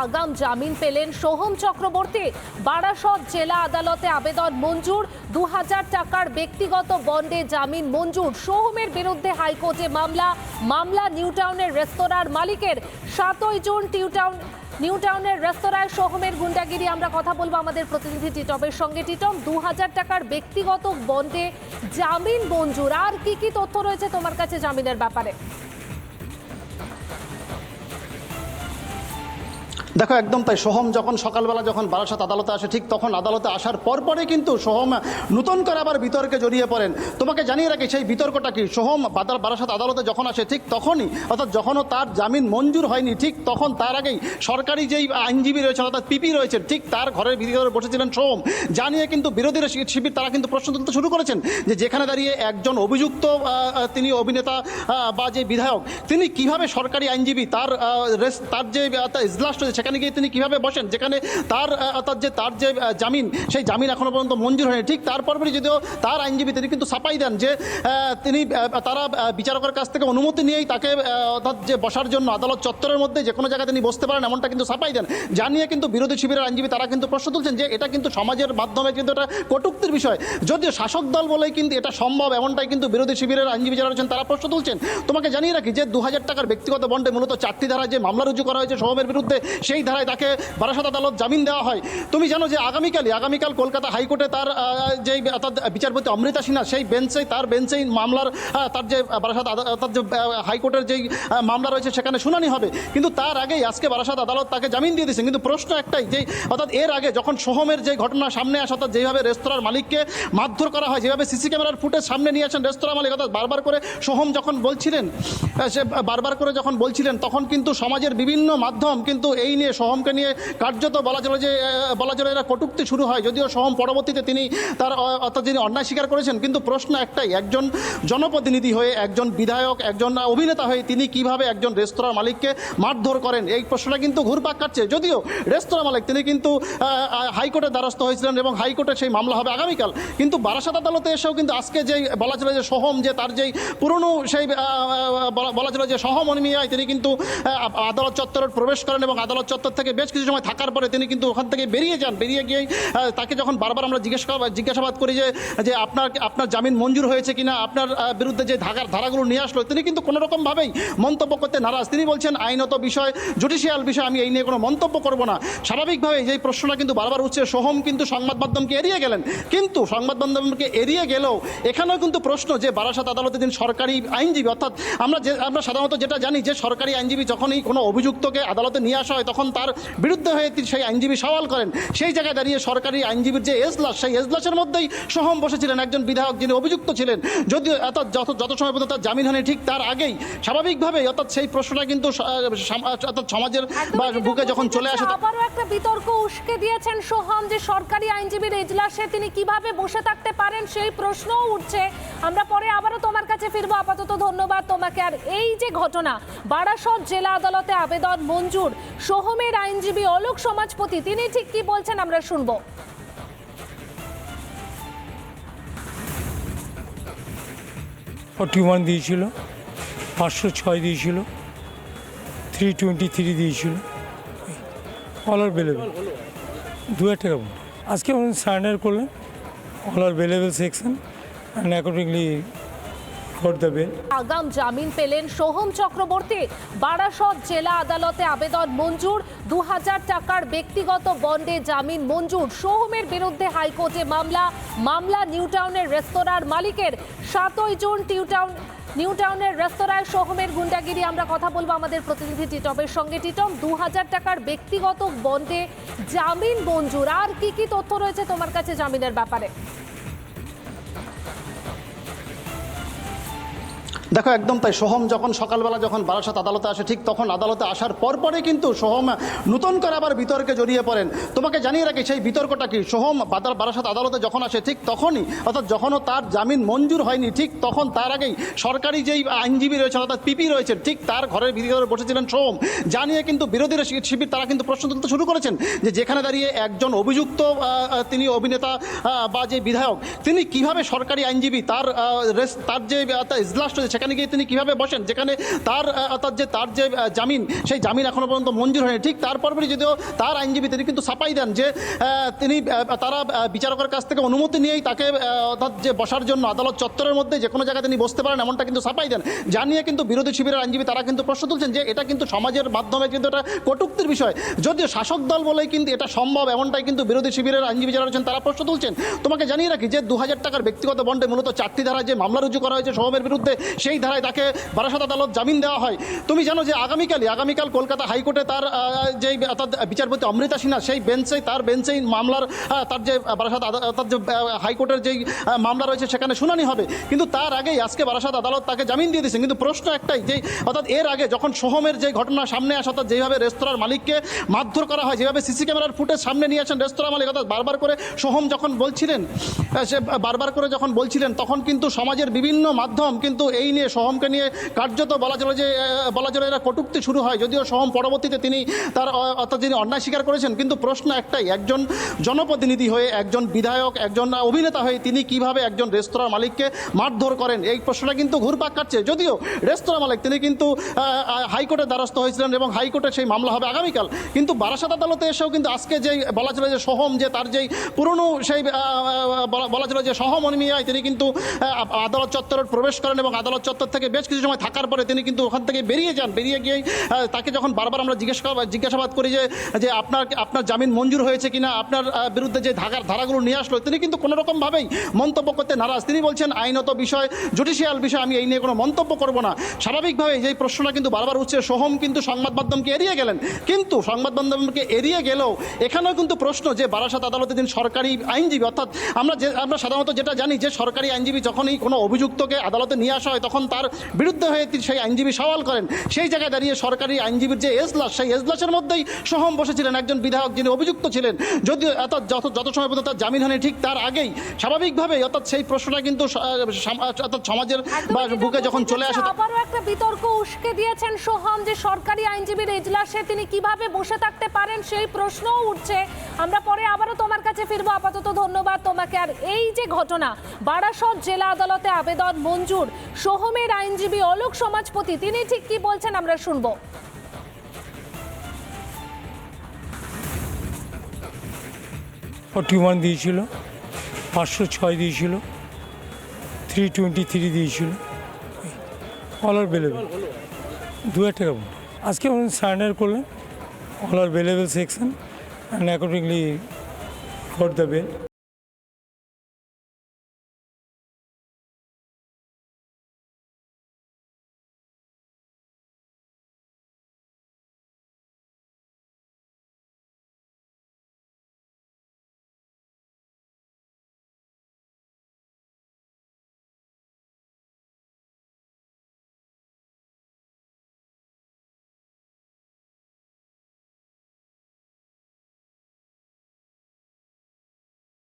আগাম জামিন পেলেন সোহম চক্রবর্তী। বারাসত জেলা আদালতে আবেদন মঞ্জুর। 2000 টাকার ব্যক্তিগত বন্ডে জামিন মঞ্জুর। সোহমের বিরুদ্ধে হাইকোর্টে মামলা নিউটাউনের রেস্তোরাঁর মালিকের। 7ই জুন নিউটাউনের রেস্তোরাঁয় সোহমের গুন্ডাগিরি। আমরা কথা বলবো আমাদের প্রতিনিধি টিটমের সঙ্গে। টিটম, 2000 টাকার ব্যক্তিগত বন্ডে জামিন মঞ্জুর। আর কি তথ্য রয়েছে তোমার কাছে জামিনের ব্যাপারে? দেখো, একদম তাই। সোহম যখন সকালবেলা যখন বারাসত আদালতে আসে, ঠিক তখন আদালতে আসার পরপরই কিন্তু সোহম নতুন করে আবার বিতর্কে জড়িয়ে পড়েন। তোমাকে জানিয়ে রাখি সেই বিতর্কটা কি। সোহম বারাসত আদালতে যখন আসে ঠিক তখনই, অর্থাৎ যখনও তার জামিন মঞ্জুর হয়নি, ঠিক তখন তার আগেই সরকারি যেই আইনজীবী রয়েছে, অর্থাৎ পিপি রয়েছে, ঠিক তার ঘরের ভিতরে বসেছিলেন সোহম। জানিয়ে কিন্তু বিরোধীরা শিবির তারা কিন্তু প্রশ্ন তুলতে শুরু করেছেন যে যেখানে দাঁড়িয়ে একজন অভিযুক্ত, তিনি অভিনেতা বা যে বিধায়ক, তিনি কিভাবে সরকারি আইনজীবী তার যে ইজলাস রয়েছে সেখানে গিয়ে তিনি কিভাবে বসেন, যেখানে তার তার যে জামিন, সেই জামিন এখনো পর্যন্ত মঞ্জুর হয়নি। ঠিক তারপরই যদিও তার আইনজীবী তিনি কিন্তু ছাপাই দেন যে তারা বিচারকের কাছ থেকে অনুমতি নিয়েই তাকে অর্থাৎ যে বসার জন্য আদালত চত্বরের মধ্যে যে কোনো জায়গায় তিনি বসতে পারেন এমনটা কিন্তু ছাপাই দেন। জানিয়ে কিন্তু বিরোধী শিবিরের আইনজীবী তারা কিন্তু প্রশ্ন তুলছেন যে এটা কিন্তু সমাজের মাধ্যমে কিন্তু এটা কটূক্তির বিষয়, যদিও শাসক দল বলেই কিন্তু এটা সম্ভব, এমনটাই কিন্তু বিরোধী শিবিরের আইনজীবী যারা রয়েছেন তারা প্রশ্ন তুলছেন। তোমাকে জানিয়ে রাখি যে 2000 টাকার ব্যক্তিগত বন্ডে মূলত 4টি ধারায় যে মামলা রুজু করা হয়েছে সোহমের বিরুদ্ধে, সেই ধারায় তাকে বারাসত আদালত জামিন দেওয়া হয়। তুমি জানো যে আগামীকাল কলকাতা হাইকোর্টে তার যে বিচারপতি অমৃতা সিনহা সেই বেঞ্চেই মামলার তার যে বারাসত তার যে হাইকোর্টের যেই মামলা রয়েছে সেখানে শুনানি হবে। কিন্তু তার আগেই আজকে বারাসত আদালত তাকে জামিন দিয়ে দিয়েছেন। কিন্তু প্রশ্ন একটাই, যে অর্থাৎ এর আগে যখন সোহমের যে ঘটনা সামনে আসে, অর্থাৎ যেভাবে রেস্তোরাঁর মালিককে মারধর করা হয়, যেভাবে সিসি ক্যামেরার ফুটেজ সামনে নিয়ে আসেন রেস্তোরাঁ মালিক, অর্থাৎ বারবার করে সোহম যখন বলছিলেন তখন কিন্তু সমাজের বিভিন্ন মাধ্যম কিন্তু এই নিয়ে সোহমকে নিয়ে কার্যত বলা চলে এরা কটূক্তি শুরু হয়। যদিও সোহম পরবর্তীতে তিনি তার অর্থাৎ যিনি অন্যায় স্বীকার করেছেন। কিন্তু প্রশ্ন একটাই, একজন জনপ্রতিনিধি হয়ে, একজন বিধায়ক, একজন অভিনেতা হয়ে তিনি কিভাবে একজন রেস্তোরাঁর মালিককে মারধর করেন, এই প্রশ্নটা কিন্তু ঘুরপাক কাটছে। যদিও রেস্তোরাঁ মালিক তিনি কিন্তু হাইকোর্টের দ্বারস্থ হয়েছিলেন এবং হাইকোর্টে সেই মামলা হবে আগামীকাল। কিন্তু বারাসত আদালতে এসেও কিন্তু আজকে যেই বলা চলে যে সোহম যে তার যেই পুরনো সেই বলা চলে যে সোহম মিয়ায় তিনি কিন্তু আদালত চত্বরে প্রবেশ করেন এবং আদালত চত্বর থেকে বেশ কিছু সময় থাকার পরে তিনি কিন্তু ওখান থেকে বেরিয়ে যান। বেরিয়ে গিয়ে তাকে যখন বারবার আমরা জিজ্ঞাসাবাদ করি যে আপনার জামিন মঞ্জুর হয়েছে কিনা, আপনার বিরুদ্ধে যে ধারাগুলো নিয়ে আসলো, তিনি কিন্তু কোনো রকমভাবেই মন্তব্য করতে নারাজ। তিনি বলছেন আইনত বিষয়, জুডিশিয়াল বিষয়, আমি এই নিয়ে কোনো মন্তব্য করব না। স্বাভাবিকভাবেই যেই প্রশ্নটা কিন্তু বারবার উঠছে, সোহম কিন্তু সংবাদ মাধ্যমকে এড়িয়ে গেলেন। কিন্তু সংবাদ মাধ্যমকে এড়িয়ে গেলেও এখানেও কিন্তু প্রশ্ন যে বারাসত আদালতে তিনি সরকারি আইনজীবী, অর্থাৎ আমরা সাধারণত যেটা জানি যে সরকারি আইনজীবী যখনই কোনো অভিযুক্তকে আদালতে নিয়ে আসা হয় তখন তার বিরুদ্ধে হয়ে সেই আইনজীবী সওয়াল করেন। সেই জায়গায় দাঁড়িয়ে সরকারি আইনজীবীর যে এজলাস, সেই এজলাসের মধ্যেই সোহম বসেছিলেন, একজন বিধায়ক যিনি অভিযুক্ত ছিলেন। যদিও যত সময় পর্যন্ত তার জামিন হয়নি, ঠিক তার আগেই স্বাভাবিকভাবেই অর্থাৎ সেই প্রশ্নটা কিন্তু অর্থাৎ সমাজের বুকে যখন চলে আসে। আবারও একটা বিতর্ক উস্কে দিয়েছেন সোহম যে সরকারি আইনজীবীর এজলাসে তিনি কিভাবে বসে থাকতে পারেন, সেই প্রশ্নও উঠছে। আমরা পরে আবারও তোমার কাছে ফিরবো। আপাতত ধন্যবাদ তোমাকে। আর এই যে ঘটনা, বারাসত জেলা আদালতে আবেদন মঞ্জুর। সোহমের আইনজীবী অলোক সমাজপতি তিনি ঠিক কি বলছেন আমরা শুনবো। 41 দিয়েছিল, 506 দিয়েছিল, 323 দিয়েছিল, অল আর বেলেবেল। 2000 টাকা আজকে সারেন্ডার করলেন, all are bailable section and accordingly আগাম জামিন পেলেন সোহম চক্রবর্তী। বারাসত জেলা আদালতে আবেদন মঞ্জুর। 2000 টাকার ব্যক্তিগত বন্ডে জামিন মঞ্জুর। সোহমের বিরুদ্ধে হাইকোর্টে মামলা নিউটাউনের রেস্তোরাঁর মালিকের। 7ই জুন নিউটাউনের রেস্তোরাঁয় সোহমের গুন্ডাগিরি। আমরা কথা বলবো আমাদের প্রতিনিধি টিটমের সঙ্গে। টিটম, 2000 টাকার ব্যক্তিগত বন্ডে জামিন মঞ্জুর। আর কি তথ্য রয়েছে তোমার কাছে জামিনের ব্যাপারে? দেখো, একদম তাই। সোহম যখন সকালবেলা যখন বারাসত আদালতে আসে ঠিক তখন আদালতে আসার পরপরই কিন্তু সোহম নতুন করে আবার বিতর্কে জড়িয়ে পড়েন। তোমাকে জানিয়ে রাখি সেই বিতর্কটা কি। সোহম বারাসত আদালতে যখন আসে ঠিক তখনই, অর্থাৎ যখনও তার জামিন মঞ্জুর হয়নি, ঠিক তখন তার আগেই সরকারি যেই আইনজীবী রয়েছে, অর্থাৎ পিপি রয়েছে, ঠিক তার ঘরের ভিতরে বসেছিলেন সোহম। জানিয়ে কিন্তু বিরোধীরা শিবির তারা কিন্তু প্রশ্ন তুলতে শুরু করেছেন যে যেখানে দাঁড়িয়ে একজন অভিযুক্ত, তিনি অভিনেতা বা যে বিধায়ক, তিনি কিভাবে সরকারি আইনজীবী তার যে ইজলাস রয়েছে সেখানে সেখানে গিয়ে তিনি কিভাবে বসেন, যেখানে তার তার যে জামিন, সেই জামিন এখনো পর্যন্ত মঞ্জুর হয়নি। ঠিক তারপরই যদিও তার আইনজীবী তিনি কিন্তু ছাপাই দেন যে তারা বিচারকের কাছ থেকে অনুমতি নিয়েই তাকে অর্থাৎ যে বসার জন্য আদালত চত্বরের মধ্যে যে কোনো জায়গায় তিনি বসতে পারেন এমনটা কিন্তু ছাপাই দেন। জানিয়ে কিন্তু বিরোধী শিবিরের আইনজীবী তারা কিন্তু প্রশ্ন তুলছেন যে এটা কিন্তু সমাজের মাধ্যমে কিন্তু এটা কটূক্তির বিষয়, যদিও শাসক দল বলেই কিন্তু এটা সম্ভব, এমনটাই কিন্তু বিরোধী শিবিরের আইনজীবী যারা রয়েছেন তারা প্রশ্ন তুলছেন। তোমাকে জানিয়ে রাখি যে 2000 টাকার ব্যক্তিগত বন্ডে মূলত 4টি ধারায় যে মামলা রুজু করা হয়েছে সোহমের বিরুদ্ধে, সেই ধারায় তাকে বারাসত আদালত জামিন দেওয়া হয়। তুমি জানো যে আগামীকাল কলকাতা হাইকোর্টে তার যে অর্থাৎ বিচারপতি অমৃতা সিনহা সেই বেঞ্চেই মামলার তার যে বারাসত অর্থাৎ যে হাইকোর্টের যেই মামলা রয়েছে সেখানে শুনানি হবে। কিন্তু তার আগেই আজকে বারাসত আদালত তাকে জামিন দিয়ে দিয়েছেন। কিন্তু প্রশ্ন একটাই যে অর্থাৎ এর আগে যখন সোহমের যে ঘটনা সামনে আসে, অর্থাৎ যেভাবে রেস্তোরাঁর মালিককে মারধর করা হয়, যেভাবে সিসি ক্যামেরার ফুটেজ সামনে নিয়ে আসেন রেস্তোরাঁ মালিক, অর্থাৎ বারবার করে সোহম যখন বলছিলেন তখন কিন্তু সমাজের বিভিন্ন মাধ্যম কিন্তু এই নিয়ে সোহমকে নিয়ে কার্যত বলা চলে এরা কটূক্তি শুরু হয়। যদিও সোহম পরবর্তীতে তিনি তার অর্থাৎ যিনি অন্যায় স্বীকার করেছেন। কিন্তু প্রশ্ন একটাই, একজন জনপ্রতিনিধি হয়ে, একজন বিধায়ক, একজন অভিনেতা হয়ে তিনি কিভাবে একজন রেস্তোরাঁর মালিককে মারধর করেন, এই প্রশ্নটা কিন্তু ঘুরপাক কাটছে। যদিও রেস্তোরাঁ মালিক তিনি কিন্তু হাইকোর্টের দ্বারস্থ হয়েছিলেন এবং হাইকোর্টে সেই মামলা হবে আগামীকাল। কিন্তু বারাসত আদালতে এসেও কিন্তু আজকে যেই বলা চলে যে সোহম যে তার যেই পুরনো সেই বলা চলে যে সহমর্মিয়ায় তিনি কিন্তু আদালত চত্বরে প্রবেশ করেন এবং আদালত চত্বর থেকে বেশ কিছু সময় থাকার পরে তিনি কিন্তু ওখান থেকে বেরিয়ে যান। বেরিয়ে গিয়েই তাকে যখন বারবার আমরা জিজ্ঞাসাবাদ করি যে আপনার জামিন মঞ্জুর হয়েছে কিনা, আপনার বিরুদ্ধে যে ধারাগুলো নিয়ে আসলো, তিনি কিন্তু কোনো রকমভাবেই মন্তব্য করতে নারাজ। তিনি বলছেন আইনত বিষয়, জুডিশিয়াল বিষয়, আমি এই নিয়ে কোনো মন্তব্য করব না। স্বাভাবিকভাবেই যেই প্রশ্নটা কিন্তু বারবার উঠছে, সোহম কিন্তু সংবাদ মাধ্যমকে এড়িয়ে গেলেন। কিন্তু সংবাদ মাধ্যমকে এড়িয়ে গেলেও এখানেও কিন্তু প্রশ্ন যে বারাসত আদালতে তিনি সরকারি আইনজীবী, অর্থাৎ আমরা সাধারণত যেটা জানি যে সরকারি আইনজীবী যখনই কোনো অভিযুক্তকে আদালতে নিয়ে আসা হয় তখন তার বিরুদ্ধে হয়ে সেই আইনজীবী সওয়াল করেন। সেই জায়গায় দাঁড়িয়ে সরকারি আইনজীবীর যে এজলাস, সেই এজলাসের মধ্যেই সোহম বসেছিলেন, একজন বিধায়ক যিনি অভিযুক্ত ছিলেন। যদিও যত সময় পর্যন্ত তার জামিন হয়নি, ঠিক তার আগেই স্বাভাবিকভাবেই অর্থাৎ সেই প্রশ্নটা কিন্তু অর্থাৎ সমাজের বুকে যখন চলে আসে। আবারও একটা বিতর্ক উস্কে দিয়েছেন সোহম যে সরকারি আইনজীবীর এজলাসে তিনি কিভাবে বসে থাকতে পারেন, সেই প্রশ্নও উঠছে। আমরা পরে আবারও তোমার কাছে ফিরবো। আপাতত ধন্যবাদ তোমাকে। আর এই যে ঘটনা, বারাসত জেলা আদালতে আবেদন মঞ্জুর, সোহমের আইনজীবী অলোক সমাজপতি তিনি ঠিক কি বলছেন আমরা শুনবো। 41 দিয়েছিল, 506 দিয়েছিল, 323 দিয়েছিল, অল আর বেলেবল, 2000 টাকা। আজকে উনি সারেন্ডার করলেন, all are bailable section, and accordingly got the bell.